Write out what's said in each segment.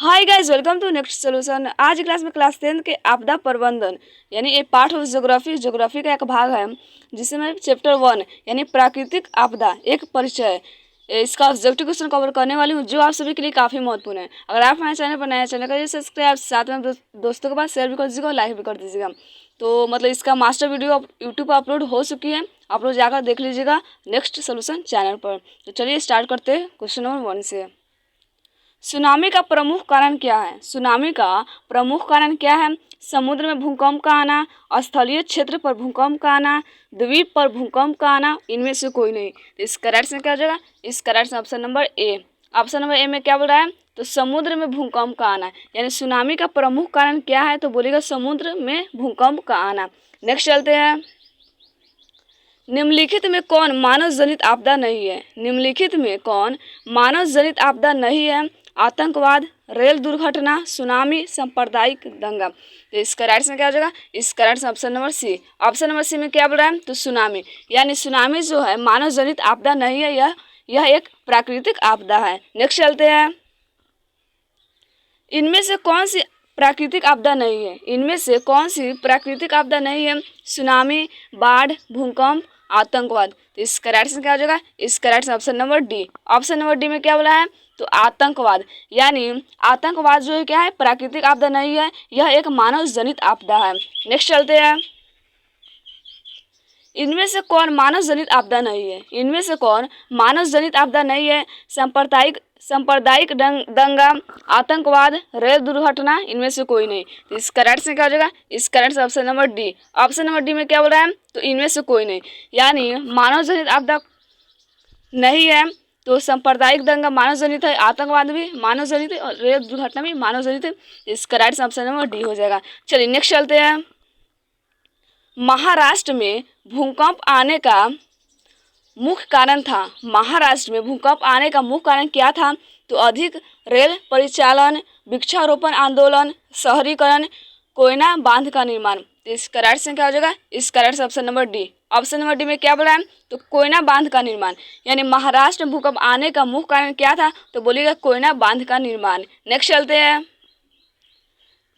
Hi guys, welcome to next solution. आज की class में क्लास 10 के आपदा प्रबंधन यानी ए पार्ट ऑफ ज्योग्राफी का एक भाग है, जिसमें चैप्टर 1 यानी प्राकृतिक आपदा एक परिचय, इसका ऑब्जेक्टिव क्वेश्चन कवर करने वाली हूँ, जो आप सभी के लिए काफ़ी महत्वपूर्ण है। अगर आप हमारे चैनल पर नया चैनल करिए सब्सक्राइब, साथ में दोस्तों के पास शेयर भी कर दीजिएगा और लाइक भी कर दीजिएगा। तो मतलब इसका मास्टर वीडियो यूट्यूब पर अपलोड हो चुकी है, आप लोग जाकर देख लीजिएगा नेक्स्ट सोल्यूशन चैनल पर। तो चलिए स्टार्ट करते हैं क्वेश्चन नंबर 1 से। सुनामी का प्रमुख कारण क्या है? सुनामी का प्रमुख कारण क्या है? समुद्र में भूकंप का आना, स्थलीय क्षेत्र पर भूकंप का आना, द्वीप पर भूकंप का आना, इनमें से कोई नहीं। तो इस करेक्ट से क्या हो जाएगा? इस करेक्ट से option number A. Option number A में क्या बोल रहा है? तो समुद्र में भूकंप का आना, यानी सुनामी का प्रमुख कारण क्या है? तो बोलेगा समुद्र में भूकंप का आना। नेक्स्ट चलते हैं। निम्नलिखित में कौन मानव जनित आपदा नहीं है? निम्नलिखित में कौन मानव जनित आपदा नहीं है? आतंकवाद, रेल दुर्घटना, सुनामी, सांप्रदायिक दंगा। तो इसका राइट से क्या हो जाएगा? इसका राइट से option number C. Option number C में क्या बोल रहा है? तो सुनामी, यानी सुनामी जो है मानव जनित आपदा नहीं है, यह एक प्राकृतिक आपदा है। नेक्स्ट चलते हैं। इनमें से कौन सी प्राकृतिक आपदा नहीं है? इनमें से कौन सी प्राकृतिक आपदा नहीं है? सुनामी, बाढ़, भूकंप, आतंकवाद। तो इस करेक्ट से क्या हो जाएगा? इस करेक्ट से option number D. Option number D में क्या बोला है? तो आतंकवाद, यानी आतंकवाद जो है क्या है? प्राकृतिक आपदा नहीं है, यह एक मानव जनित आपदा है। नेक्स्ट चलते हैं। इनमें से कौन मानव जनित आपदा नहीं है? इनमें से कौन मानव जनित आपदा नहीं है? सांप्रदायिक दंगा, आतंकवाद, रेल दुर्घटना, इनमें से कोई नहीं। तो इस करेक्ट से क्या हो जाएगा? इस करेक्ट से option number D. Option number D में क्या बोल रहा है? तो इनमें से कोई नहीं, यानी मानव जनित आपदा नहीं है। तो सांप्रदायिक दंगा मानव जनित है, आतंकवाद भी मानव जनित है और रेल दुर्घटना भी मानव जनित है। इस करेक्ट से ऑप्शन नंबर डी हो जाएगा। चलिए नेक्स्ट चलते हैं। महाराष्ट्र में भूकंप आने का मुख्य कारण था। महाराष्ट्र में भूकंप आने का मुख्य कारण क्या था? तो अधिक रेल परिचालन, वृक्षारोपण आंदोलन, शहरीकरण, कोयना बांध का निर्माण। तो इस करेक्ट से क्या हो जाएगा? इस करेक्ट से option number D. Option number D में क्या बोला है? तो कोयना बांध का निर्माण, यानी महाराष्ट्र में भूकंप आने का मुख्य कारण क्या था? तो बोलिएगा कोयना बांध का निर्माण। नेक्स्ट चलते हैं।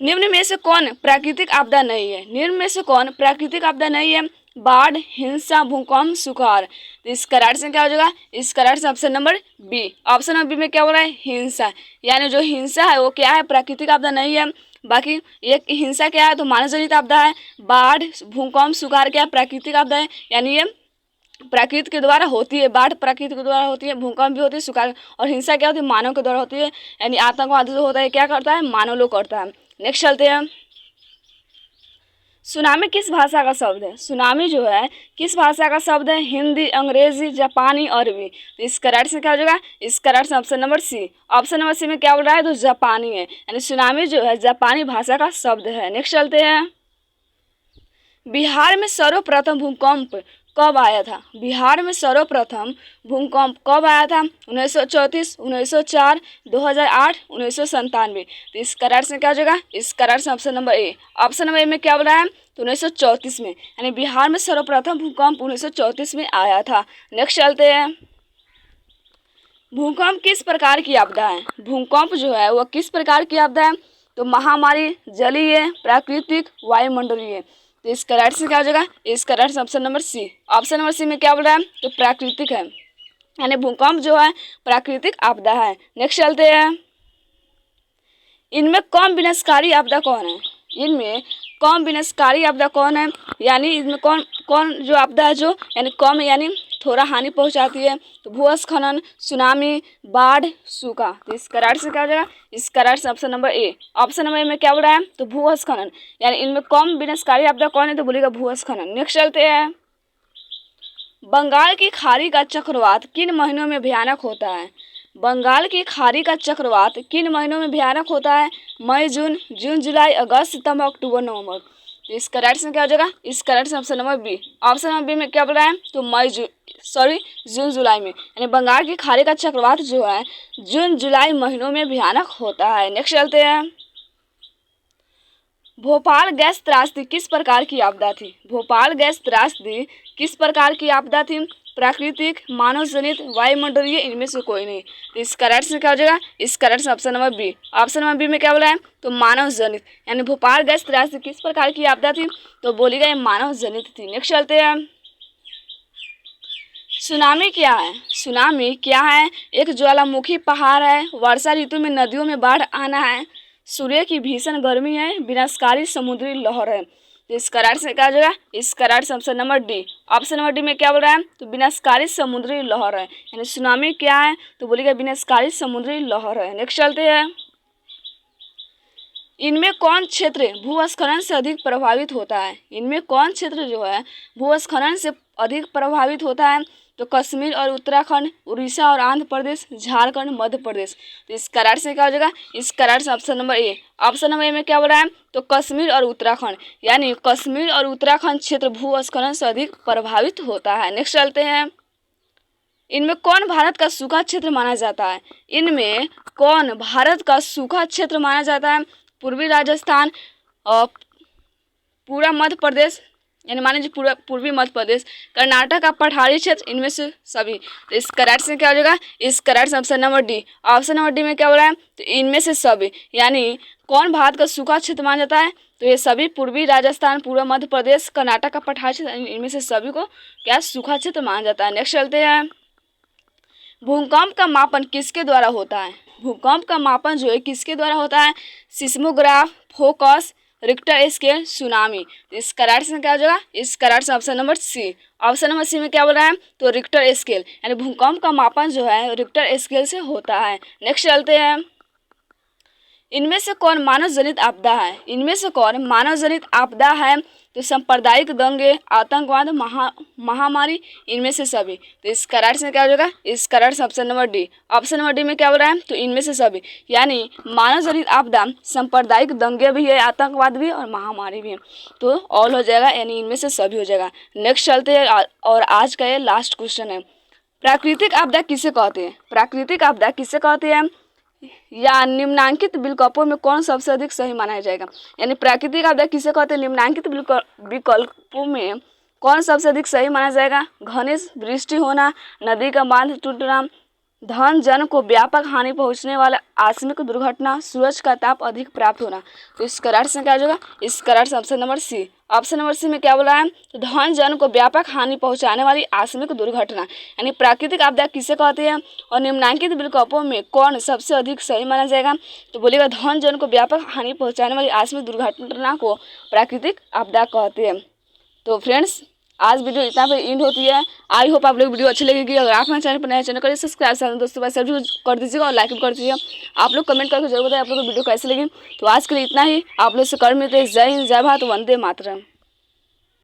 निम्न में से कौन प्राकृतिक आपदा नहीं है? निम्न में से कौन प्राकृतिक आपदा नहीं है? बाढ़, हिंसा, भूकंप, सुखाड़। तो इस करेक्ट से क्या हो जाएगा? इस करेक्ट से option number B. Option number B में क्या बोला है? हिंसा, यानी जो हिंसा है वो क्या है? प्राकृतिक आपदा नहीं है। बाकी एक हिंसा क्या है? तो मानव जनित आपदा है। बाढ़, भूकंप, सुखाड़ क्या है? प्राकृतिक आपदा है, यानी ये प्रकृति के द्वारा होती है। बाढ़ प्रकृति के द्वारा होती है, भूकंप भी होती है, सुखाड़। और हिंसा क्या होती है? मानव के द्वारा होती है, यानी आतंकवाद जो होता है क्या करता है? मानव लोग करता है। नेक्स्ट चलते हैं। सुनामी किस भाषा का शब्द है? सुनामी जो है किस भाषा का शब्द है? हिंदी, अंग्रेजी, जापानी, अरबी। तो इस करेक्ट से क्या हो जाएगा? इस करेक्ट से option number C. Option number C में क्या बोल रहा है? तो जापानी है, यानी सुनामी जो है जापानी भाषा का शब्द है। नेक्स्ट चलते हैं। बिहार में सर्वप्रथम भूकंप कब आया था? बिहार में सर्वप्रथम भूकंप कब आया था? 1934, 1904, 2008, 1997। तो इस करेक्ट से क्या हो जाएगा? इस करेक्ट से option number A. Option number A में क्या बोल रहा है? तो 1934 में, यानी बिहार में सर्वप्रथम भूकंप 1934 में आया था। नेक्स्ट चलते हैं। भूकंप किस प्रकार की आपदा है? भूकंप जो है वह किस प्रकार की आपदा है? तो महामारी, जलीय, प्राकृतिक, वायुमंडलीय। तो इस करेक्ट से क्या हो जाएगा? इस करेक्ट से option number C. Option number C में क्या बोल रहा है? तो प्राकृतिक है, यानी भूकंप जो है प्राकृतिक आपदा है। नेक्स्ट चलते हैं। इनमें कम विनाशकारी आपदा कौन है? इनमें कम विनाशकारी आपदा कौन है? यानी इसमें कौन कौन जो आपदा है जो यानी कम, यानी थोड़ा हानि पहुंचाती है? तो भूस्खलन, सुनामी, बाढ़, सूखा। तो इस करेक्ट से क्या हो जाएगा? इस करेक्ट से option number A. Option number A में क्या बोल रहा है? तो भूस्खलन, यानी इनमें कम विनाशकारी आपदा कौन है? तो बोलेगा भूस्खलन। नेक्स्ट चलते हैं। बंगाल की खाड़ी का चक्रवात किन महीनों में भयानक होता है? बंगाल की खाड़ी का चक्रवात किन महीनों में भयानक होता है? मई, जून, जून, जुलाई, अगस्त, सितंबर, अक्टूबर, नवंबर। तो इस करेक्ट से क्या हो जाएगा? इस करेक्ट से option number B. Option number B में क्या बोल रहा है? तो जून जुलाई में, यानी बंगाल की खाड़ी का चक्रवात जो है जून जुलाई महीनों में भयानक होता है। नेक्स्ट चलते हैं। भोपाल गैस त्रासदी किस प्रकार की आपदा थी? भोपाल गैस त्रासदी किस प्रकार की आपदा थी? प्राकृतिक, मानव जनित, वायुमंडलीय, इनमें से कोई नहीं। तो इसका राइट आंसर क्या हो जाएगा? इसका right answer option number B. Option number B में क्या बोला है? तो मानव जनित, यानी भोपाल गैस त्रासदी किस प्रकार की आपदा थी? तो बोलेगा ये मानव जनित थी। नेक्स्ट चलते हैं। सुनामी क्या है? सुनामी क्या है? एक ज्वालामुखी पहाड़ है, वर्षा ऋतु में नदियों में बाढ़ आना है, सूर्य की भीषण गर्मी है, विनाशकारी समुद्री लहर है। तो इसका राइट आंसर क्या हो जाएगा? इसका right answer option number D. Option number D में क्या बोल रहा है? तो विनाशकारी समुद्री लहर है, यानी सुनामी क्या है? तो बोलेगा विनाशकारी समुद्री लहर है। नेक्स्ट चलते हैं। इनमें कौन क्षेत्र भूस्खलन से अधिक प्रभावित होता है? इनमें कौन क्षेत्र जो है भूस्खलन से अधिक प्रभावित होता है? तो कश्मीर और उत्तराखंड, उड़ीसा और आंध्र प्रदेश, झारखंड, मध्य प्रदेश। तो इसका राइट आंसर क्या हो जाएगा? इसका right answer option number A. Option number A में क्या बोल रहा है? तो कश्मीर और उत्तराखंड, यानी कश्मीर और उत्तराखंड क्षेत्र भूस्खलन से अधिक प्रभावित होता है। नेक्स्ट चलते हैं। इनमें कौन भारत का सूखा क्षेत्र माना जाता है? इनमें कौन भारत का सूखा क्षेत्र माना जाता है? पूर्वी राजस्थान और पूरा मध्य प्रदेश, यानी मान लीजिए पूरा पूर्वी मध्य प्रदेश, कर्नाटक का पठारी क्षेत्र, इनमें से सभी। तो इसका राइट आंसर क्या हो जाएगा? इसका right answer option number D. Option number D में क्या हो रहा है? तो इनमें से सभी, यानी कौन भारत का सूखा क्षेत्र माना जाता है? तो ये सभी पूर्वी राजस्थान, पूरा मध्य प्रदेश, कर्नाटक का पठारी क्षेत्र, इनमें से सभी को क्या सूखा क्षेत्र माना जाता है। नेक्स्ट चलते हैं। भूकंप का मापन किसके द्वारा होता है? भूकंप का मापन जो है किसके द्वारा होता है? Seismograph, focus, Richter scale, tsunami. तो इसका राइट आंसर क्या हो जाएगा? इसका right answer option number C. Option number C में क्या बोल रहा है? तो रिक्टर स्केल, यानी भूकंप का मापन जो है रिक्टर स्केल से होता है। नेक्स्ट चलते हैं। इनमें से कौन मानव जनित आपदा है? इनमें से कौन मानव जनित आपदा है? तो सांप्रदायिक दंगे, आतंकवाद, महामारी, इनमें से सभी। तो इसका राइट आंसर क्या हो जाएगा? इसका right answer option number D. Option number D में क्या हो रहा है? तो इनमें से सभी, यानी मानव जनित आपदा सांप्रदायिक दंगे भी है, आतंकवाद भी और महामारी भी है। तो ऑल हो जाएगा, यानी इनमें से सभी हो जाएगा। नेक्स्ट चलते हैं और आज का ये लास्ट क्वेश्चन है। प्राकृतिक आपदा किसे कहते हैं? प्राकृतिक आपदा किसे कहते हैं? या निम्नांकित विकल्पों में कौन सबसे अधिक सही माना जाएगा? यानी प्राकृतिक आपदा किसे कहते हैं? निम्नांकित विकल्पों में कौन सबसे अधिक सही माना जाएगा? घनी वृष्टि होना, नदी का बांध टूटना, धन जन को व्यापक हानि पहुंचने वाला आकस्मिक दुर्घटना, सूरज का ताप अधिक प्राप्त होना। तो इसका राइट आंसर क्या हो जाएगा? इसका right answer option number C. Option number C में क्या बोला है? तो धन जन को व्यापक हानि पहुंचाने वाली आकस्मिक दुर्घटना, यानी प्राकृतिक आपदा किसे कहते हैं और निम्नांकित विकल्पों में कौन सबसे अधिक सही माना जाएगा? तो बोलेगा धन जन को व्यापक हानि पहुंचाने वाली आकस्मिक दुर्घटना को प्राकृतिक आपदा कहते हैं। तो फ्रेंड्स, आज वीडियो इतना पर एंड होती है। आई होप आप लोग वीडियो अच्छी लगेगी। अगर आप हमारे चैनल पर नए चैनल करें सब्सक्राइब, दोस्तों भाई सभी कर दीजिएगा और लाइक भी कर दीजिएगा। आप लोग कमेंट करके जरूर बताएं आप लोग को वीडियो कैसे लगी। तो आज के लिए इतना ही। आप लोग से कर मिलते हैं। जय हिंद, जय भारत, वंदे मातरम।